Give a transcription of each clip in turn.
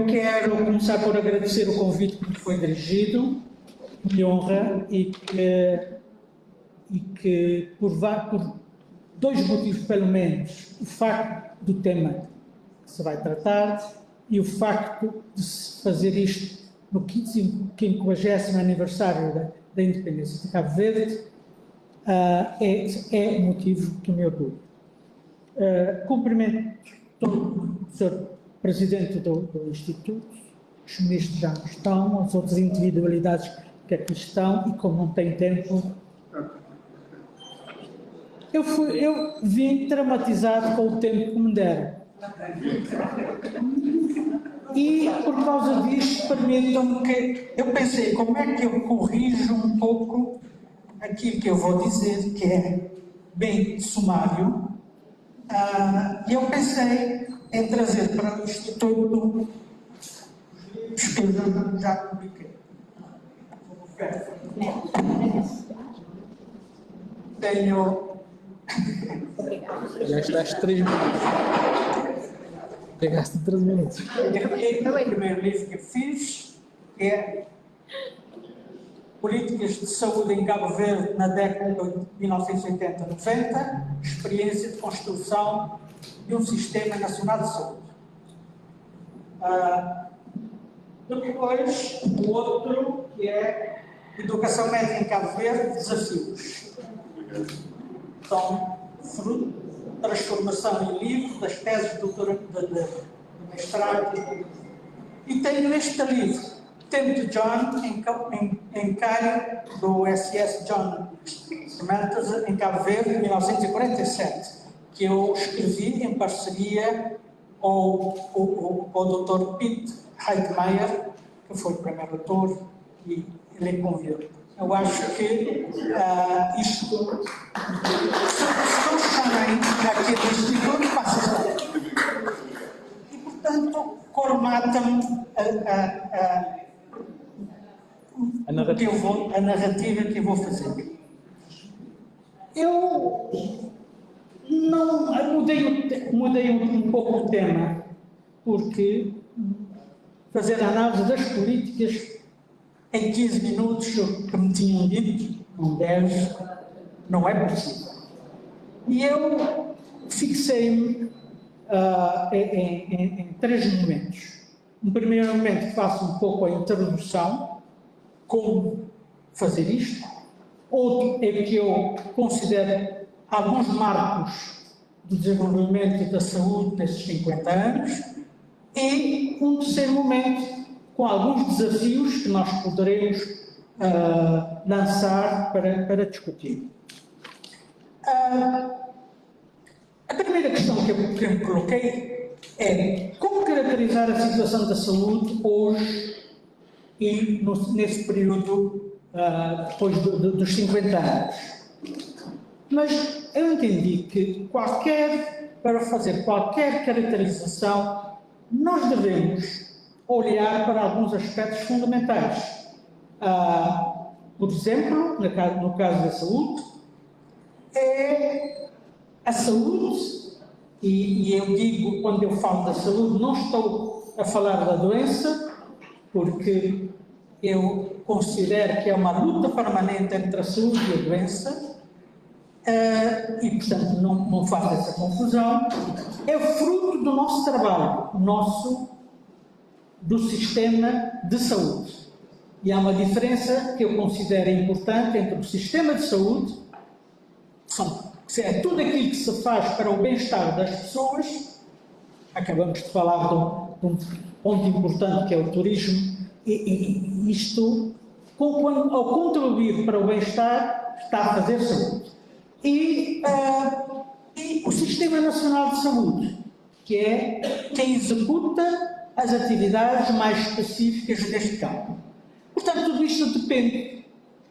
Eu quero começar por agradecer o convite que me foi dirigido, me honra, e que por dois motivos, pelo menos, o facto do tema que se vai tratar e o facto de se fazer isto no 50º aniversário da independência de Cabo Verde, é motivo que me orgulho. Cumprimento todo o Sr. Presidente do Instituto, os ministros já não estão, as outras individualidades que aqui estão, e como não tem tempo, eu vim traumatizado com o tempo que me deram. E, por causa disto, permitam-me que eu pensei, como é que eu corrijo um pouco aquilo que eu vou dizer, que é bem sumário, e eu pensei em trazer para o Instituto os livros que eu já publiquei. Tenho... Já estás 3 minutos. Pegaste 3 minutos. O primeiro livro que fiz é Políticas de Saúde em Cabo Verde na década de 1980-90, experiência de construção de um Sistema Nacional de Saúde. Depois, o outro, que é Educação Médica em Cabo Verde, Desafios. São fruto de transformação em livro das teses de mestrado. E tenho este livro, Tempo de John, em Cairo, do SS John Samaranch, em Cabo Verde, em 1947, que eu escrevi em parceria com o Dr. Pete Heidmeier, que foi o primeiro autor, e ele me convidou. Eu acho que isto, se não chamem aqui do Instituto, passa e, portanto, cormatam a narrativa que eu vou fazer. Eu mudei um pouco o tema, porque fazer a análise das políticas em 15 minutos que me tinham dito, não 10, não é possível. E eu fixei-me em 3 momentos. No primeiro momento faço um pouco a introdução, como fazer isto. Outro é que eu considero alguns marcos do desenvolvimento e da saúde nesses 50 anos. E um terceiro momento, com alguns desafios que nós poderemos lançar para discutir. A primeira questão que eu me coloquei é como caracterizar a situação da saúde hoje e nesse período depois dos 50 anos. Mas eu entendi que para fazer qualquer caracterização, nós devemos olhar para alguns aspectos fundamentais. Por exemplo, no caso da saúde, é a saúde, e eu digo, quando eu falo da saúde, não estou a falar da doença, porque eu considero que é uma luta permanente entre a saúde e a doença, e, portanto, não faço essa confusão. É fruto do nosso trabalho, do sistema de saúde. E há uma diferença que eu considero importante entre o sistema de saúde, que é tudo aquilo que se faz para o bem-estar das pessoas. Acabamos de falar de um ponto importante que é o turismo, e isto, ao contribuir para o bem-estar, está a fazer saúde. E o Sistema Nacional de Saúde, que é quem executa as atividades mais específicas deste campo. Portanto, tudo isto depende.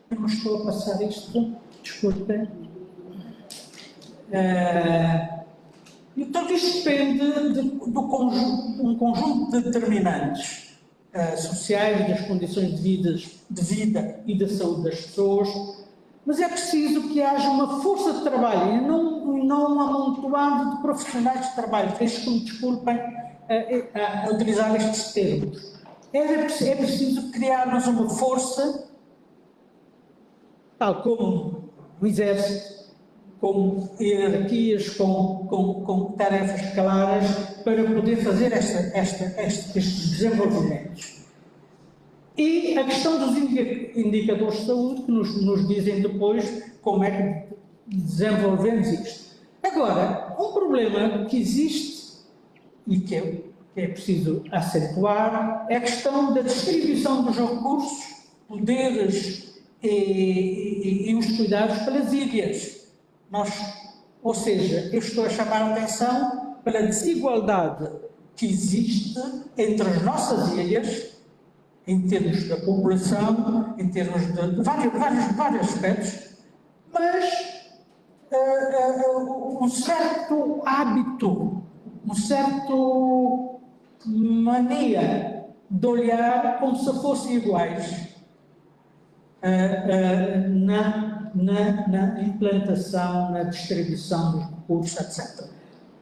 Eu não estou a passar isto, desculpem. E tudo isto depende de um conjunto de determinantes sociais, das condições de vida e da saúde das pessoas, mas é preciso que haja uma força de trabalho e não um amontoado de profissionais de trabalho. Deixe que me desculpem, a utilizar estes termos. É preciso criarmos uma força, tal como o exército, com hierarquias, com tarefas claras, para poder fazer estes desenvolvimentos. E a questão dos indicadores de saúde, que nos dizem depois como é que desenvolvemos isto. Agora, um problema que existe e que é preciso acentuar é a questão da distribuição dos recursos, poderes e os cuidados pelas ilhas. Ou seja, eu estou a chamar a atenção para a desigualdade que existe entre as nossas ilhas, em termos da população, em termos de vários aspectos, mas um certo hábito, um certo mania de olhar como se fossem iguais na implantação, na distribuição dos recursos, etc.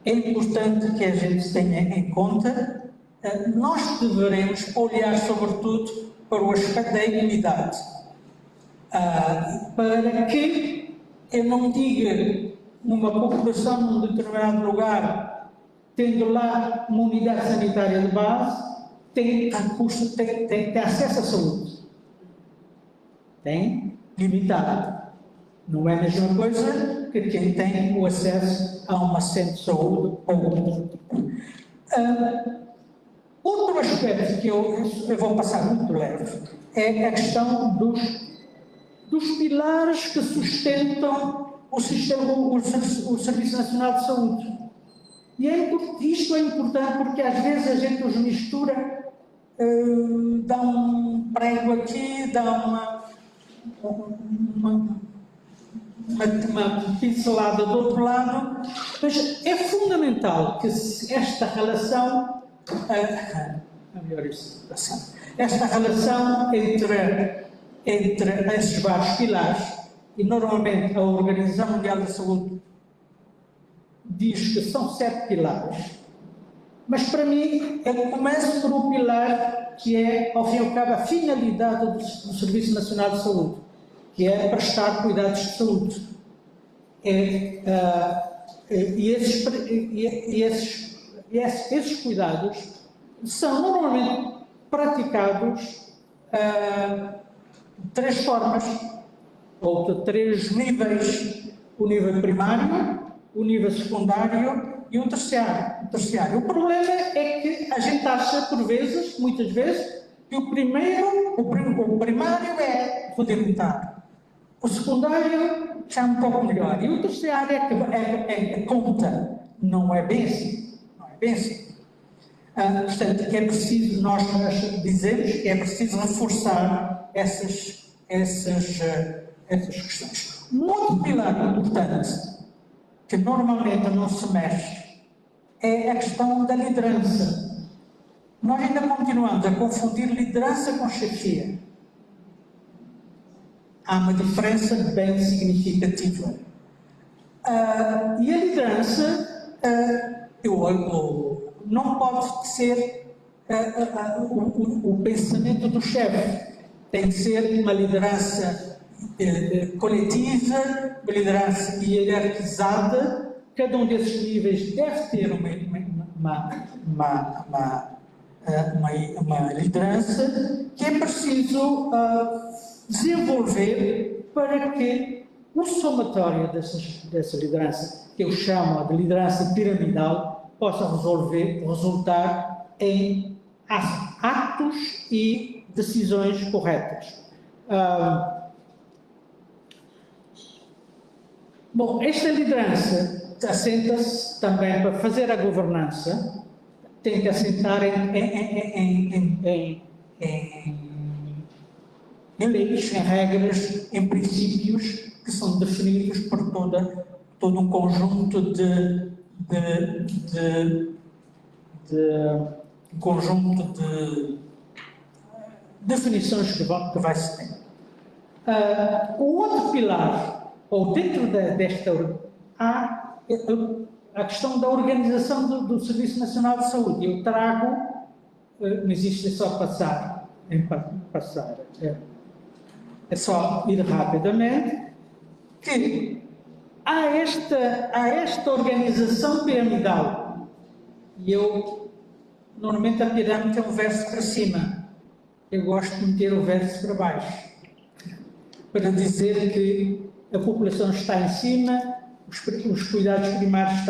É importante que a gente tenha em conta, nós deveremos olhar sobretudo para o aspecto da equidade, para que eu não diga numa população num determinado lugar, tendo lá uma unidade sanitária de base, tem recurso, tem acesso à saúde. Tem limitado. Não é a mesma coisa que quem tem o acesso a uma centro de saúde ou outro tipo. Outro aspecto que eu vou passar muito leve é a questão dos pilares que sustentam o Serviço Nacional de Saúde. E isto é importante porque às vezes a gente os mistura, dá um prego aqui, dá uma pincelada do outro lado, mas é fundamental que esta relação, esta relação entre esses vários pilares, e normalmente a Organização Mundial da Saúde diz que são 7 pilares, mas para mim eu começo por um pilar que é, ao fim e ao cabo, a finalidade do Serviço Nacional de Saúde, que é prestar cuidados de saúde. Esses cuidados são normalmente praticados de 3 formas, ou de 3 níveis: o nível primário, o nível secundário e o terciário. O problema é que a gente acha, por vezes, muitas vezes, que o primário é rudimentar, o secundário já é um pouco melhor, e o terciário é conta. Não é bem assim. Portanto, que é preciso, nós dizemos que é preciso reforçar essas questões. Um outro pilar importante, que normalmente não se mexe, é a questão da liderança. Nós ainda continuamos a confundir liderança com chefia. Há uma diferença bem significativa. E a liderança não pode ser o pensamento do chefe. Tem que ser uma liderança coletiva, uma liderança hierarquizada. Cada um desses níveis deve ter uma liderança que é preciso desenvolver para que o somatório dessa liderança, que eu chamo de liderança piramidal, possa resultar em atos e decisões corretas. Bom, esta liderança assenta-se também para fazer a governança, tem que assentar em leis, em regras, em princípios que são definidos por todo um conjunto de definições que vai se ter. O outro pilar, ou dentro desta, há a questão da organização do Serviço Nacional de Saúde. Eu trago, não existe, é só passar, é só ir rapidamente, que há esta organização piramidal, e eu, normalmente a pirâmide tem um verso para cima, eu gosto de meter o verso para baixo, para dizer que a população está em cima, os cuidados primários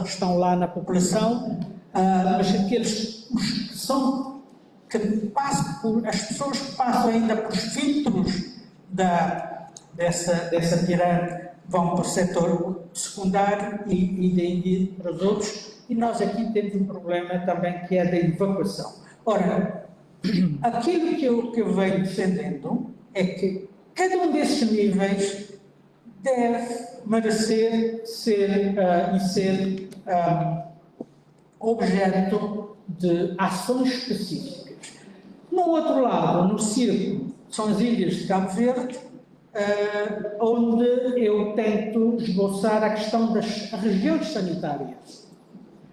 estão lá na população, mas aqueles que passam as pessoas que passam ainda por os filtros dessa pirâmide vão para o setor secundário e daí para os outros, e nós aqui temos um problema também que é da evacuação. Ora, aquilo que eu venho defendendo é que cada um desses níveis deve merecer ser objeto de ações específicas. No outro lado, no círculo, são as ilhas de Cabo Verde, onde eu tento esboçar a questão das regiões sanitárias.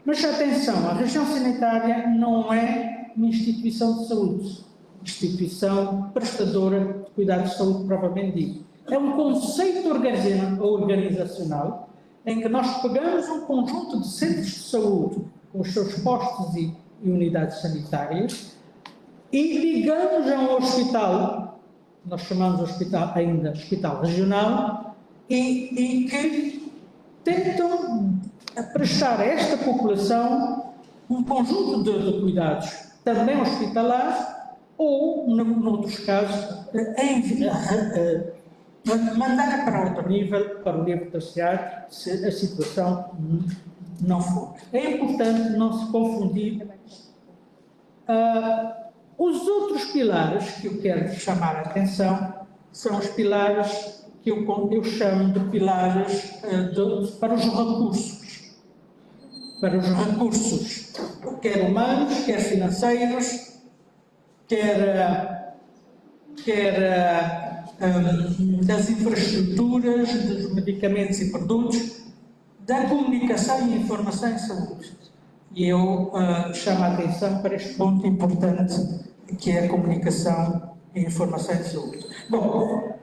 Mas atenção, a região sanitária não é uma instituição de saúde, instituição prestadora de cuidados de saúde propriamente dito. É um conceito organizacional em que nós pegamos um conjunto de centros de saúde com os seus postos e unidades sanitárias e ligamos a um hospital, nós chamamos de hospital ainda hospital regional, e que tentam prestar a esta população um conjunto de cuidados, também hospitalares, ou, noutros casos, mandar para outro nível, para o nível terciário, se a situação não for. É importante não se confundir. Os outros pilares que eu quero chamar a atenção são os pilares que eu chamo de pilares para os recursos. Para os recursos, quer humanos, quer financeiros, quer das infraestruturas, dos medicamentos e produtos, da comunicação e informação em saúde. E eu chamo a atenção para este ponto importante, que é a comunicação e informação em saúde. Bom,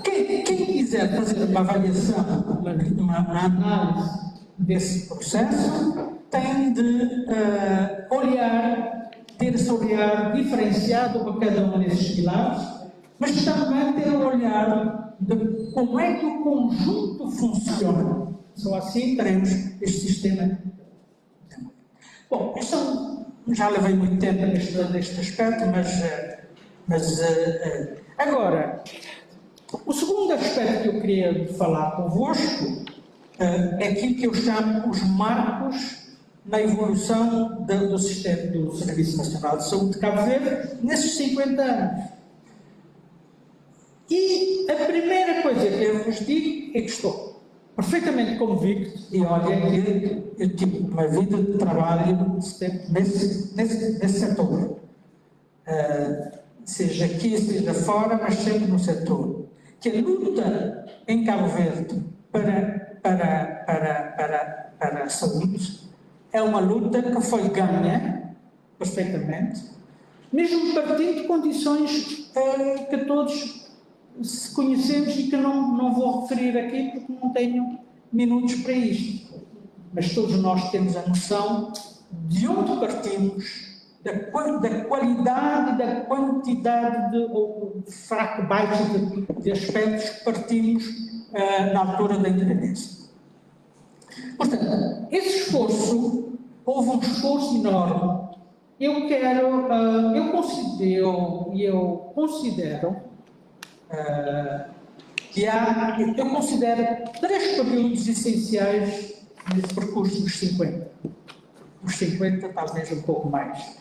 quem quiser fazer uma avaliação, uma análise desse processo, tem de ter esse olhar diferenciado para cada um desses pilares, mas também ter um olhar de como é que o conjunto funciona. Só assim teremos este sistema. Bom, já levei muito tempo neste aspecto, mas agora, o segundo aspecto que eu queria falar convosco é aquilo que eu chamo os marcos na evolução do sistema do Serviço Nacional de Saúde de Cabo Verde nesses 50 anos. E a primeira coisa que eu vos digo é que estou perfeitamente convicto, e olha que eu tive uma vida de trabalho nesse setor, seja aqui, seja fora, mas sempre no setor, que a luta em Cabo Verde para a saúde é uma luta que foi ganha perfeitamente, mesmo partindo de condições que todos se conhecemos e que não vou referir aqui porque não tenho minutos para isto. Mas todos nós temos a noção de onde partimos, da qualidade e da quantidade ou fraco baixo de aspectos que partimos na altura da independência. Portanto, esse esforço, houve um esforço enorme. Eu considero eu considero 3 períodos essenciais nesse percurso dos 50. Os 50, talvez um pouco mais.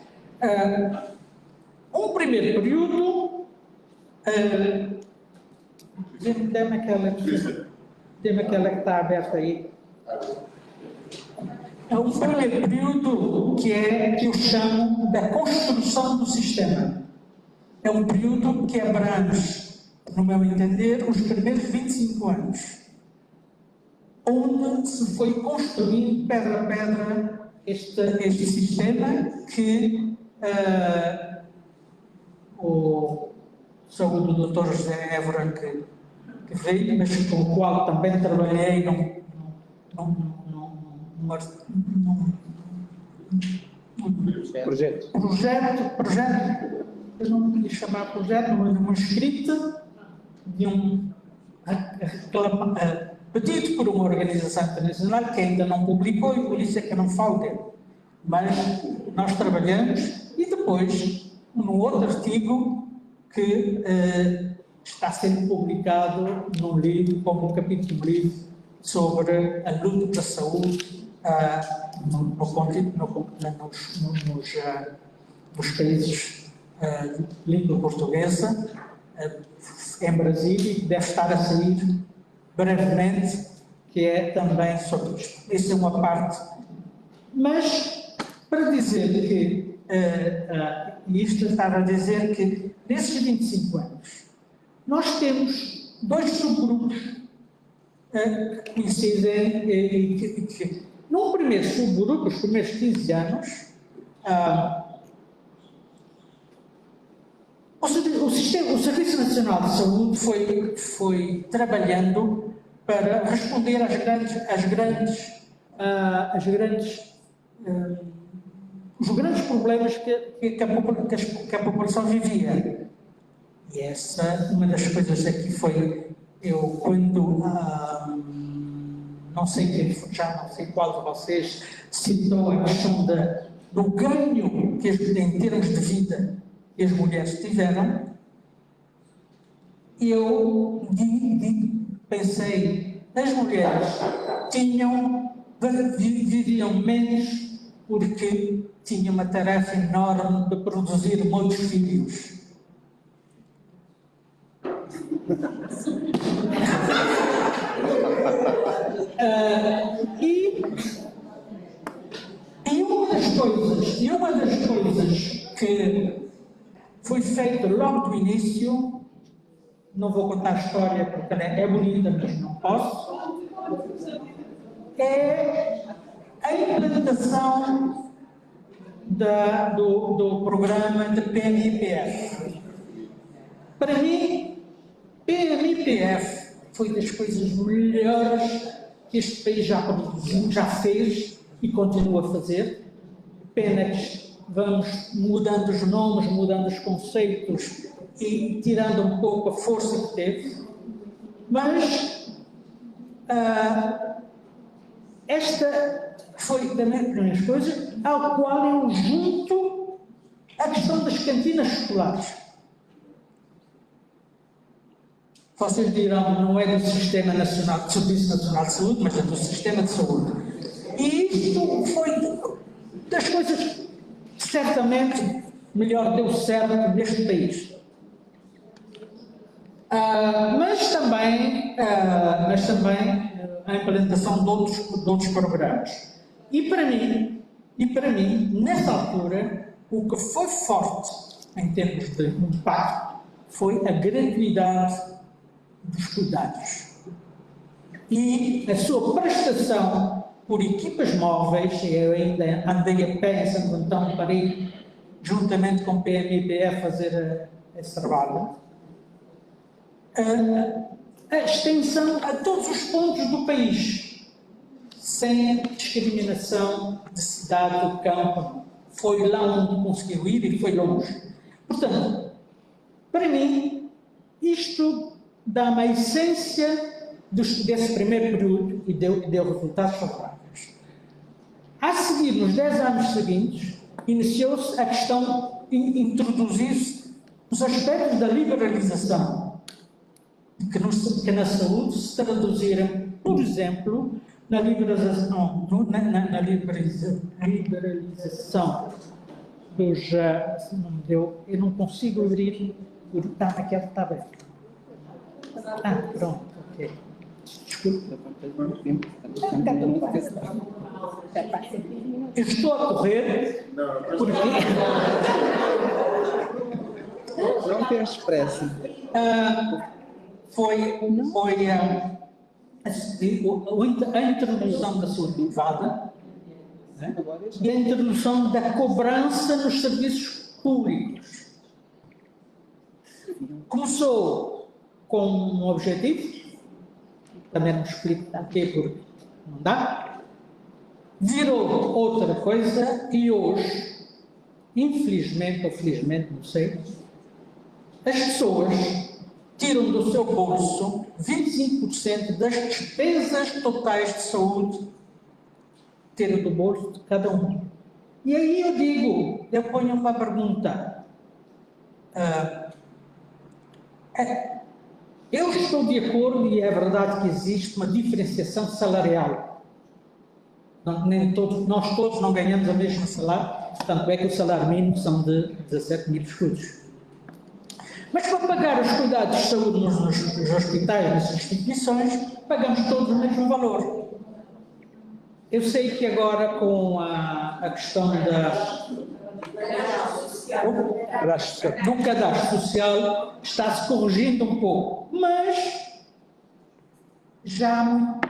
Um primeiro período, dê-me aquela que está aberta aí. É um primeiro período que eu chamo da construção do sistema. É um período que abrange, no meu entender, os primeiros 25 anos. onde se foi construindo pedra a pedra este sistema que o saúde do Dr. José Évora que veio, mas com o qual também trabalhei num projeto, eu não queria chamar projeto, mas uma escrita de pedido por uma organização internacional que ainda não publicou e por isso é que eu não falo dele. Mas nós trabalhamos e depois, num outro artigo que está sendo publicado num livro, como um capítulo de livro, sobre a luta pela saúde nos países de língua portuguesa, em Brasília, e deve estar a sair brevemente, que é também sobre isto. Isso é uma parte. Mas, para dizer que, isto estava a dizer que, nesses 25 anos, nós temos dois subgrupos que coincidem e que, num primeiro subgrupo, os primeiros 15 anos, o Serviço Nacional de Saúde foi trabalhando para responder os grandes problemas que a população vivia. E essa, uma das coisas aqui foi, eu quando, não sei quem foi, já não sei qual de vocês citou a questão do ganho que em termos de vida que as mulheres tiveram, eu pensei, as mulheres viviam menos porque tinham uma tarefa enorme de produzir muitos filhos. E uma das coisas que foi feita logo do início, não vou contar a história porque ela é bonita, mas não posso, é a implementação do programa de PMIPF. Para mim, PMIPF foi das coisas melhores que este país já produziu, já fez e continua a fazer. Pena que vamos mudando os nomes, mudando os conceitos e tirando um pouco a força que teve. Mas esta foi também uma das coisas ao qual eu junto a questão das cantinas escolares. Vocês dirão, não é do Sistema Nacional de Serviço Nacional de Saúde, mas é do Sistema de Saúde. E isto foi das coisas que certamente melhor deu certo neste país. Mas também a implementação de outros programas. E para mim, nessa altura, o que foi forte em termos de impacto foi a gratuidade dos cuidados e a sua prestação por equipas móveis. Eu ainda andei a pé em Santo Antão para ir juntamente com o PMIPF fazer esse trabalho. A extensão a todos os pontos do país, sem discriminação de cidade ou campo. Foi lá onde conseguiu ir e foi longe. Portanto, para mim, isto dá uma essência desse primeiro período e deu resultados favoráveis. A seguir, nos 10 anos seguintes, iniciou-se a questão de introduzir-se os aspectos da liberalização, que na saúde se traduziram, por exemplo, na liberalização dos... eu não consigo abrir, está naquela tabela. Pronto, ok. Desculpa. Eu estou a correr porque... Não tem expresso. a introdução da saúde privada, né? E a introdução da cobrança nos serviços públicos. Começou com um objetivo, também não explico porquê, porque não dá, virou outra coisa e hoje, infelizmente ou felizmente, não sei, as pessoas tiram do seu bolso 25% das despesas totais de saúde, tiram do bolso de cada um. E aí eu ponho uma pergunta. Eu estou de acordo, e é verdade que existe uma diferenciação salarial. Nós todos não ganhamos o mesmo salário, tanto é que o salário mínimo são de 17 mil escudos. Mas para pagar os cuidados de saúde nos hospitais, nas instituições, pagamos todos o mesmo valor. Eu sei que agora com a questão do cadastro social está-se corrigindo um pouco, mas já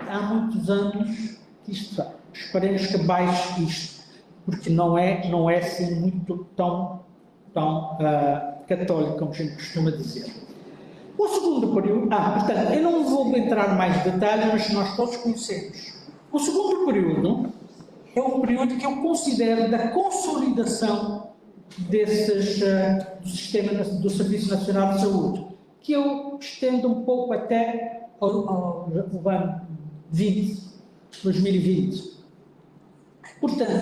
há muitos anos que isto vai. Esperemos que baixe isto, porque não é assim muito tão católico, como a gente costuma dizer. O segundo período, portanto, eu não vou entrar mais em detalhes, mas nós todos conhecemos. O segundo período é um período que eu considero da consolidação do sistema do Serviço Nacional de Saúde, que eu estendo um pouco até ao ano 2020. Portanto,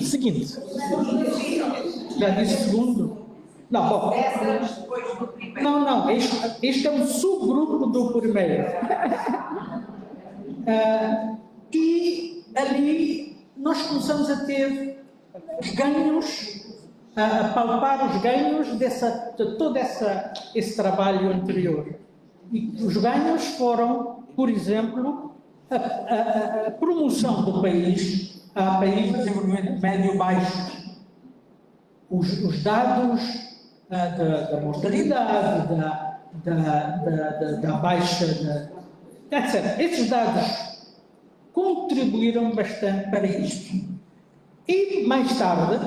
seguinte. Já disse segundo? Não, bom. Não, este é um subgrupo do primeiro. E ali nós começamos a ter os ganhos, a palpar os ganhos de todo esse trabalho anterior. E os ganhos foram, por exemplo, a promoção do país a país de desenvolvimento médio-baixo. Os dados da mortalidade, da baixa, etc. Esses dados contribuíram bastante para isto. E mais tarde,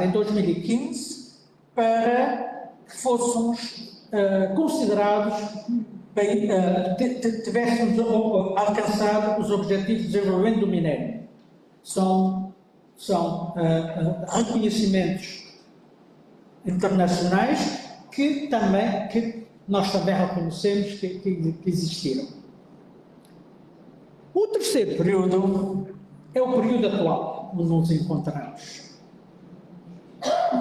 em 2015, para que fôssemos considerados, tivéssemos alcançado os Objetivos de Desenvolvimento do Milénio. São reconhecimentos internacionais que nós também reconhecemos que existiram. O terceiro período é o período atual, onde nos encontramos.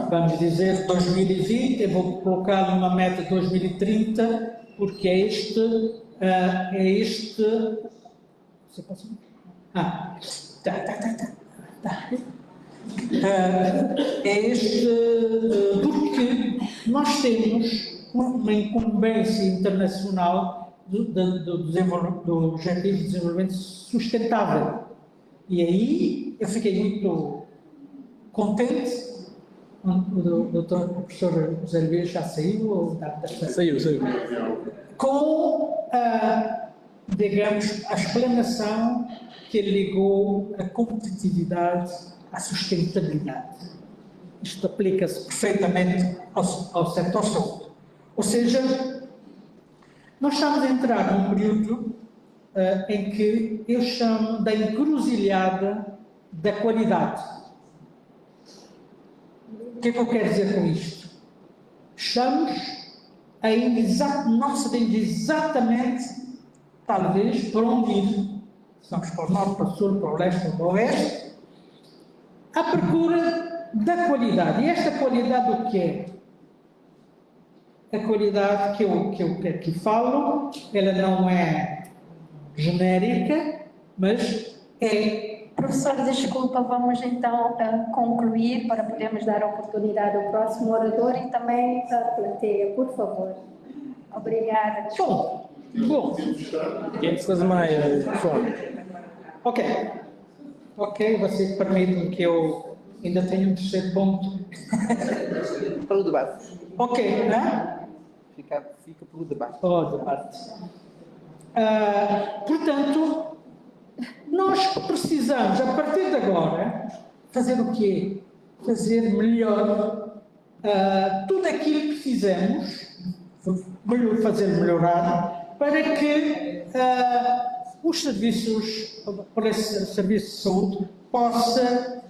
Vamos dizer 2020, eu vou colocar numa meta 2030, porque é este. Você pode porque nós temos uma incumbência internacional do Objetivo de Desenvolvimento Sustentável. E aí eu fiquei muito contente. O professor José Luís já saiu? Saiu. Com digamos, a explanação que ele ligou a competitividade à sustentabilidade. Isto aplica-se perfeitamente ao setor saúde. Ou seja, nós estamos a entrar num período em que eu chamo da encruzilhada da qualidade. O que é que eu quero dizer com isto? Estamos não sabemos exatamente, talvez, para onde ir. Estamos para o norte, para o sul, para o leste, para o oeste, à procura da qualidade. E esta qualidade o que é? A qualidade que eu aqui falo, ela não é genérica, mas é... Professor, desculpa, vamos então concluir para podermos dar a oportunidade ao próximo orador e também à plateia, por favor. Obrigada. Bom. Essas Maia, Ok, vocês permitem que eu ainda tenho um terceiro ponto. para o debate. Ok, né? fica para o debate. Portanto, nós precisamos, a partir de agora, fazer o quê? Fazer melhor tudo aquilo que fizemos, fazer melhorar, para que os serviços, para esse serviço de saúde, possa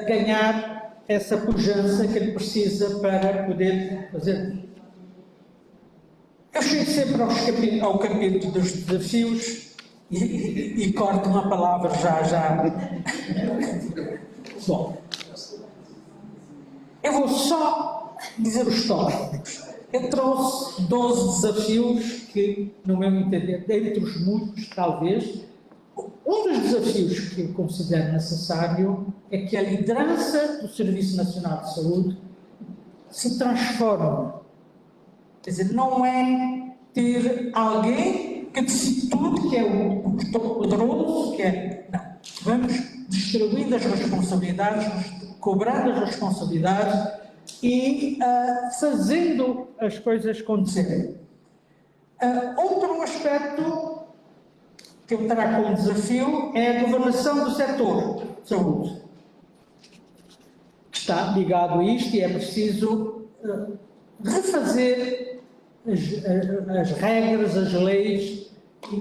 ganhar essa pujança que ele precisa para poder fazer. Eu chego sempre ao capítulo dos desafios e corto uma palavra já. Bom, eu vou só dizer os tópicos. Eu trouxe 12 desafios que, no meu entender, dentre os muitos, talvez, um dos desafios que eu considero necessário é que a liderança do Serviço Nacional de Saúde se transforme. Quer dizer, não é ter alguém que decide tudo, que é o todo-poderoso, que é... Não. Vamos distribuindo as responsabilidades, cobrando as responsabilidades e fazendo as coisas acontecerem. Outro aspecto que eu trago como desafio é a governação do setor de saúde. Está ligado a isto e é preciso refazer as regras, as leis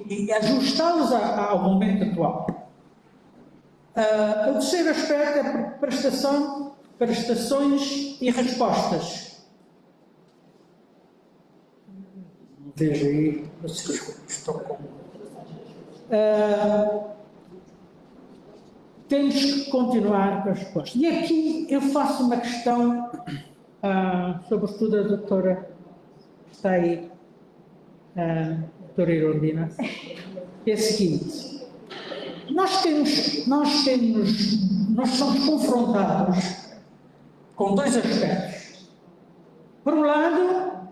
e ajustá-las ao momento atual. O terceiro aspecto é prestações e respostas. Veja aí, estou com... temos que continuar com as respostas. E aqui eu faço uma questão, sobretudo a doutora que está aí, a doutora Irondina, que é a seguinte: nós somos confrontados com dois aspectos. Por um lado,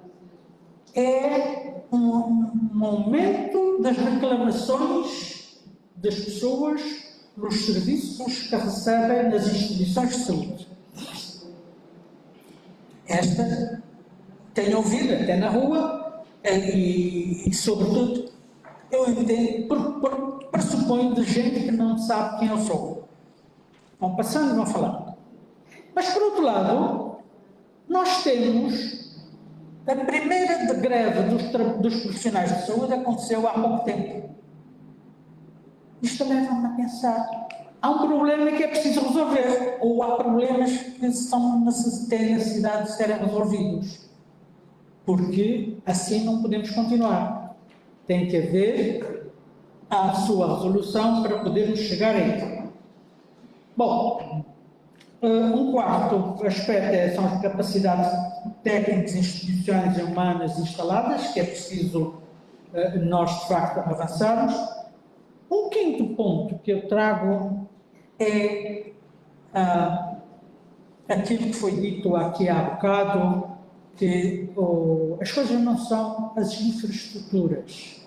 é um aumento das reclamações das pessoas nos serviços que recebem nas instituições de saúde. Esta tenho ouvido até na rua e sobretudo, eu entendo, pressuponho de gente que não sabe quem eu sou. Vão passando e vão falando. Mas, por outro lado, nós temos a primeira greve dos profissionais de saúde aconteceu há pouco tempo. Isto leva-me a pensar. Há um problema que é preciso resolver, ou há problemas que têm necessidade de serem resolvidos. Porque assim não podemos continuar. Tem que haver a sua resolução para podermos chegar aí. Bom, um quarto aspecto são as capacidades técnicas, institucionais e humanas instaladas, que é preciso nós, de facto, avançarmos. Um quinto ponto que eu trago é aquilo que foi dito aqui há bocado, que as coisas não são as infraestruturas.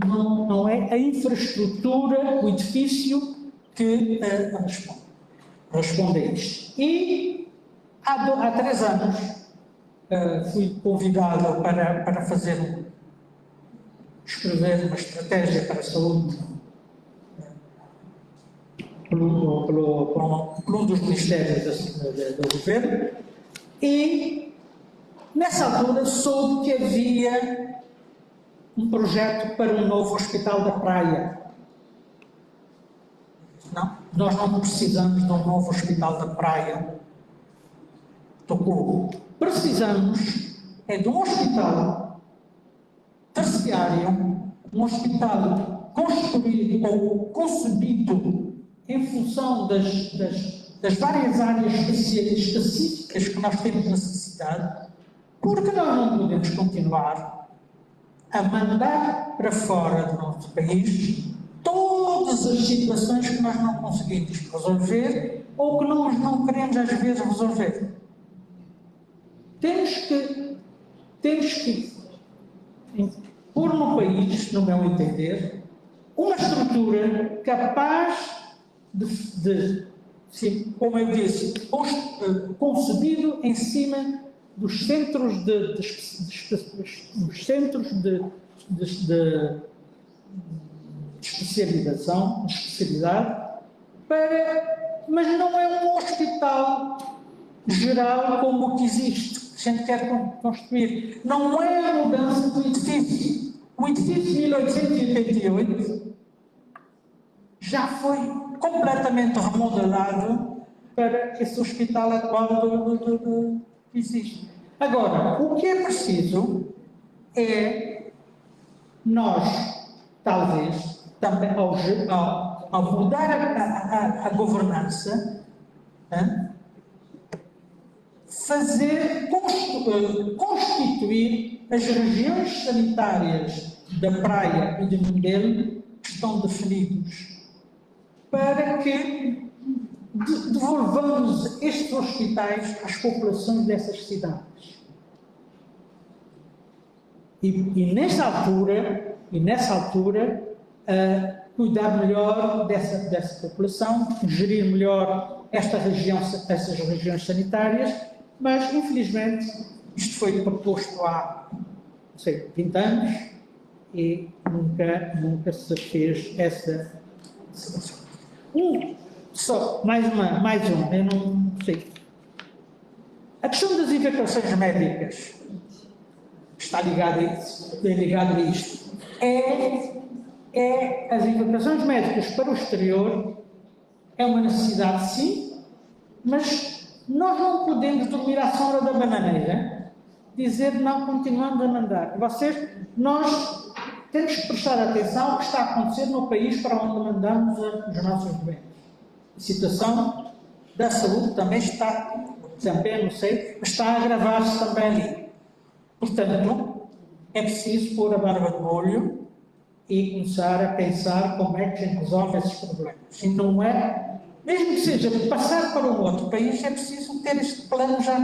Não é a infraestrutura, o edifício que responde a isto. E há 3 anos fui convidado para escrever uma estratégia para a saúde por um dos ministérios do governo, e nessa altura soube que havia um projeto para um novo hospital da praia. Não, nós não precisamos de um novo hospital da praia. Precisamos de um hospital terciário, um hospital construído ou concebido em função das várias áreas específicas que nós temos necessidade, porque nós não podemos continuar a mandar para fora do nosso país todas as situações que nós não conseguimos resolver ou que nós não queremos às vezes resolver. Temos que pôr no país, no meu entender, uma estrutura capaz de como eu disse, concebido em cima dos centros de especialização, de especialidade, mas não é um hospital geral como o que existe, que a gente quer construir. Não é a mudança do edifício. O edifício de 1888 já foi completamente remodelado para esse hospital atual que existe. Agora, o que é preciso é nós, talvez, também ao mudar a governança, constituir as regiões sanitárias da Praia e de Mindelo que estão definidos, para que devolvamos estes hospitais às populações dessas cidades. E nessa altura, cuidar melhor dessa população, gerir melhor essas regiões sanitárias, mas, infelizmente, isto foi proposto há, não sei, 20 anos e nunca se fez essa situação. Só, mais um, eu não sei. A questão das evacuações médicas está ligada a isto. As evacuações médicas para o exterior é uma necessidade, sim, mas nós não podemos dormir à sombra da bananeira, dizer não, continuamos a mandar. Nós temos que prestar atenção ao que está a acontecer no país para onde mandamos os nossos doentes. A situação da saúde também está, não sei, mas está a agravar-se também ali. Portanto, é preciso pôr a barba de molho e começar a pensar como é que a gente resolve esses problemas. E não é, mesmo que seja passar para um outro país, é preciso ter este plano já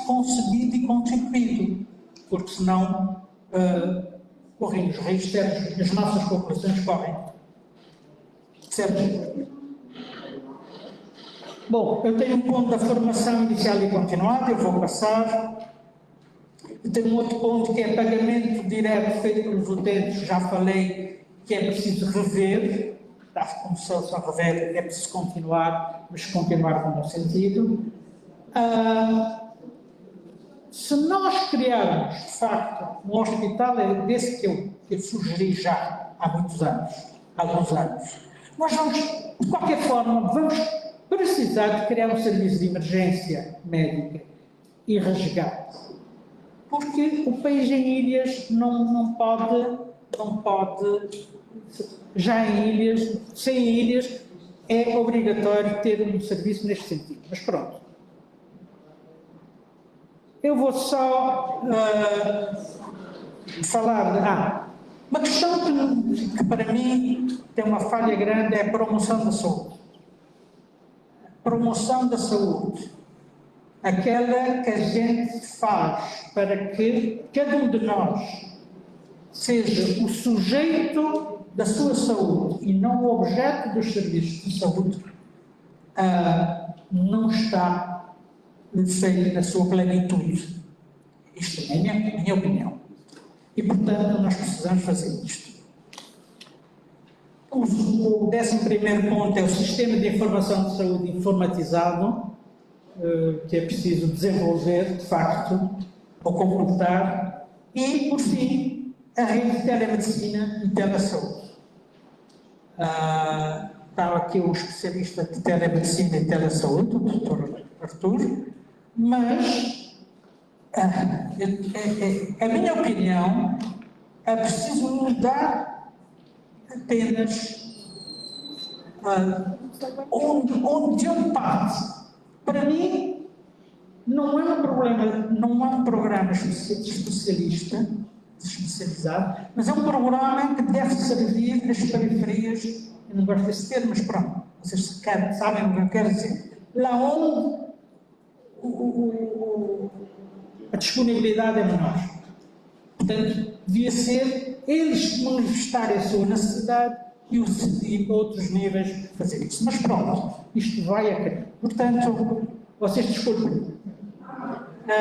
concebido e constituído, porque senão correm os riscos, as nossas populações correm. Certo? Bom, eu tenho um ponto da formação inicial e continuada, eu vou passar. Eu tenho um outro ponto que é pagamento direto feito pelos utentes, já falei que é preciso rever, começou-se a rever, é preciso continuar, mas continuar com bom sentido. Se nós criarmos, de facto, um hospital desse que eu sugeri já há alguns anos, nós vamos, de qualquer forma, precisar de criar um serviço de emergência médica e resgate. Porque o país em ilhas não pode, já em ilhas, sem ilhas, é obrigatório ter um serviço neste sentido. Mas pronto. Eu vou só falar de... uma questão que para mim tem uma falha grande é a promoção da saúde. Promoção da saúde. Aquela que a gente faz para que cada um de nós seja o sujeito da sua saúde e não o objeto dos serviços de saúde, não está feito na sua plenitude. Isto é a minha opinião. E, portanto, nós precisamos fazer isto. O 11º ponto é o sistema de informação de saúde informatizado, que é preciso desenvolver, de facto, ou completar. E, por fim, a rede de telemedicina e telesaúde. Estava aqui o especialista de telemedicina e telesaúde, o Dr. Artur, mas, a minha opinião, é preciso mudar apenas onde parte. Para mim, não é um programa especializado, mas é um programa que deve servir nas periferias, eu não gosto desse termo, mas pronto, vocês sabem o que eu quero dizer. Lá onde a disponibilidade é menor. Portanto, devia ser eles manifestarem a sua necessidade e outros níveis fazer isso. Mas pronto, isto vai a querer. Portanto, vocês desculpem. Eu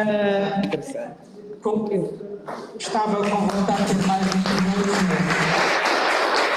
estava com vontade de ter mais um minuto.